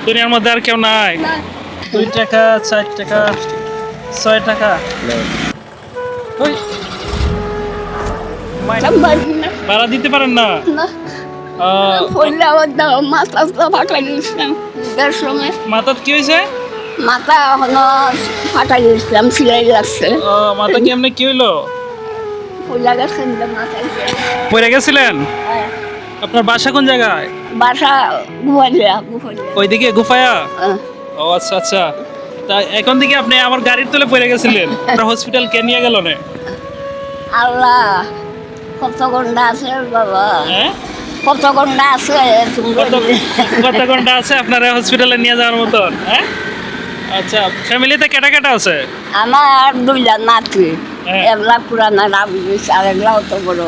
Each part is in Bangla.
দুনিয়ার মধ্যে আর কেউ নাই? 2 টাকা, 4 টাকা, 6 টাকা। ওই ভাড়া দিতে পারেন না? মাথা কি হয়েছে? মাথা এখনো ফাটাই দিয়েছিলাম, সিলাই লাগছে। মাথা কি এমনি কি হইলো? পড়ে গেছিলেন? আপনার বাসা কোন জায়গায়? বাসা গুফালিয়া। ওইদিকে গুফায়া? ও আচ্ছা আচ্ছা। তা এখন থেকে আপনি আমার গাড়ির তলে পড়ে গেছিলেন, হসপিটাল কে নিয়ে গেল না? আল্লাহ, কত ঘন্টা আছে বাবা, হ্যাঁ কত ঘন্টা আছে কত ঘন্টা আছে আপনারা হসপিটালে নিয়ে যাওয়ার মতন? হ্যাঁ আচ্ছা, ফ্যামিলিতে কেটা কেটা আছে? আমার 2টা নাতি, হ্যাঁ। এগুলা পুরানা রাবিস, আর এগুলা অত বড়।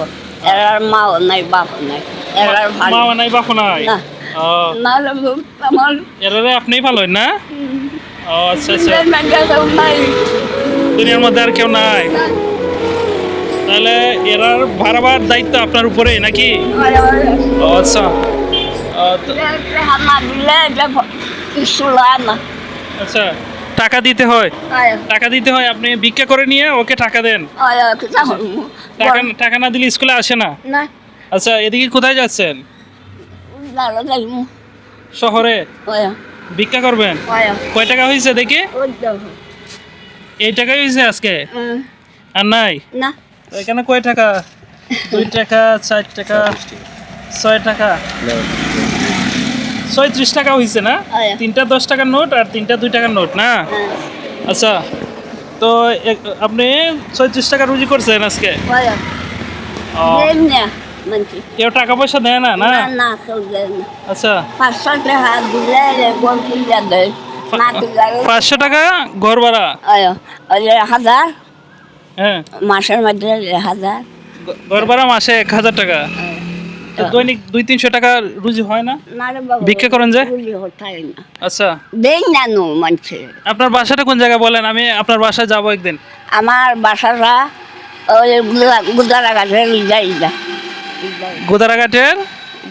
এরার মাও নাই, বাপও নাই। এরার ভালো মা নাই বাপ নাই? না। ও নাহলে আমার এরারে আপনিই ভালো না? ও আচ্ছা আচ্ছা। নাই। দুনিয়ার মধ্যে আর কেউ নাই? তাহলে এরার ভাড়াবার দায়িত্ব আপনার উপরে নাকি? ও আচ্ছা। হামা দিলে কিছু লয় না। আচ্ছা, টাকা দিতে হয়? টাকা দিতে হয়, আপনি ভিক্ষা করে নিয়ে ওকে টাকা দেন? টাকা টাকা না দিলে স্কুলে আসে না? না, আচ্ছা, এদিকে কোথায় যাচ্ছেন? শহরে ভিক্ষা করবেন? কয় টাকা হয়েছে দেখি? এই টাকাই হয়েছে আজকে? আর নাই? না, এখানে কয় টাকা? 2 টাকা, 4 টাকা, 6 টাকা, 36 টাকা হয়েছে না? 3টা 10 টাকার নোট আর 3টা 2 টাকার নোট না? আচ্ছা, তো আপনি 36 টাকা রুজি করছেন আজকে? ও, কেউ টাকা পয়সা দেয় না? না না, কেউ দেয় না। আচ্ছা, 500 টাকা দিলে গোল কিনতে দেয়। না দিলে 500 টাকা ঘর ভাড়া? 1000, হ্যাঁ, মাসের মধ্যে 1000। ঘর ভাড়া মাসে 1000 টাকা? তো দৈনিক 200-300 টাকা রুজি হয় না? না রে বাবা, ভিক্ষা করেন যে? রুজি হতাই না। আচ্ছা, দেই না নো মানছে। আপনার বাসাটা কোন জায়গায় বলেন, আমি আপনার বাসায় যাবো একদিন। আমার বাসাটা ওই গুদারাঘাটের যাইদা।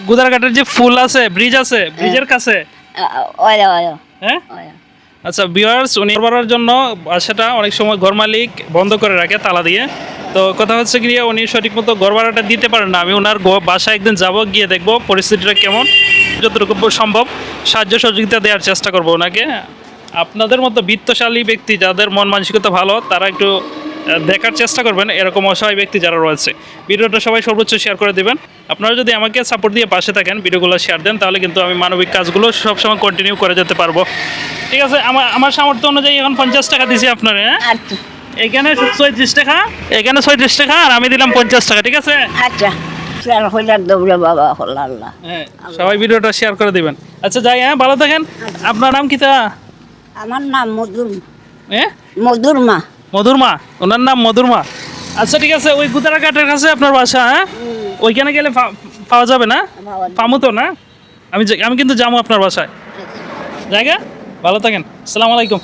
গুদারাঘাটের যে ফুল আছে, ব্রিজ আছে, ব্রিজের কাছে? ওয়া ওয়া হ্যাঁ ওয়া। আচ্ছা ভিউয়ার্স, উনি করার জন্য বাসাটা অনেক সময় ঘর মালিক বন্ধ করে রাখে তালা দিয়ে। তো কথা হচ্ছে গিয়ে উনি সঠিক মতো ঘর ভাড়াটা দিতে পারেন না। আমি ওনার বাসায় একদিন যাব, গিয়ে দেখবো পরিস্থিতিটা কেমন, যতটুকু সম্ভব সাহায্য সহযোগিতা দেওয়ার চেষ্টা করবো ওনাকে। আপনাদের মতো বিত্তশালী ব্যক্তি যাদের মন মানসিকতা ভালো, তারা একটু দেখার চেষ্টা করবেন এরকম অসহায় ব্যক্তি যারা রয়েছে। ভিডিওটা সবাই সর্বোচ্চ শেয়ার করে দিবেন। আপনারা যদি আমাকে সাপোর্ট দিয়ে পাশে থাকেন, ভিডিওগুলো শেয়ার দেন, তাহলে কিন্তু আমি মানবিক কাজগুলো সবসময় কন্টিনিউ করে যেতে পারবো। ঠিক আছে, আমার সামর্থ্য অনুযায়ী এখন 50 টাকা দিছি আপনার। হ্যাঁ, আচ্ছা এখানে 36 টাকা, এখানে 36 টাকা, আর আমি দিলাম 50 টাকা। ঠিক আছে? আচ্ছা, শেয়ার হইলে দৌড়ে বাবা হল আল্লাহ। হ্যাঁ, সবাই ভিডিওটা শেয়ার করে দিবেন। আচ্ছা যাই, হ্যাঁ ভালো থাকেন। আপনার নাম কি তা? আমার নাম মধুর, হ্যাঁ মধুরমা। মধুরমা, ওনার নাম মধুরমা। আচ্ছা ঠিক আছে, ওই গুদারাঘাটের কাছে আপনার বাসা? হ্যাঁ, ওইখানে গেলে পাওয়া যাবে না? পামু তো না? আমি কিন্তু যাবো আপনার বাসায়। জায়গা ভালো থাকেন, আসসালামু আলাইকুম।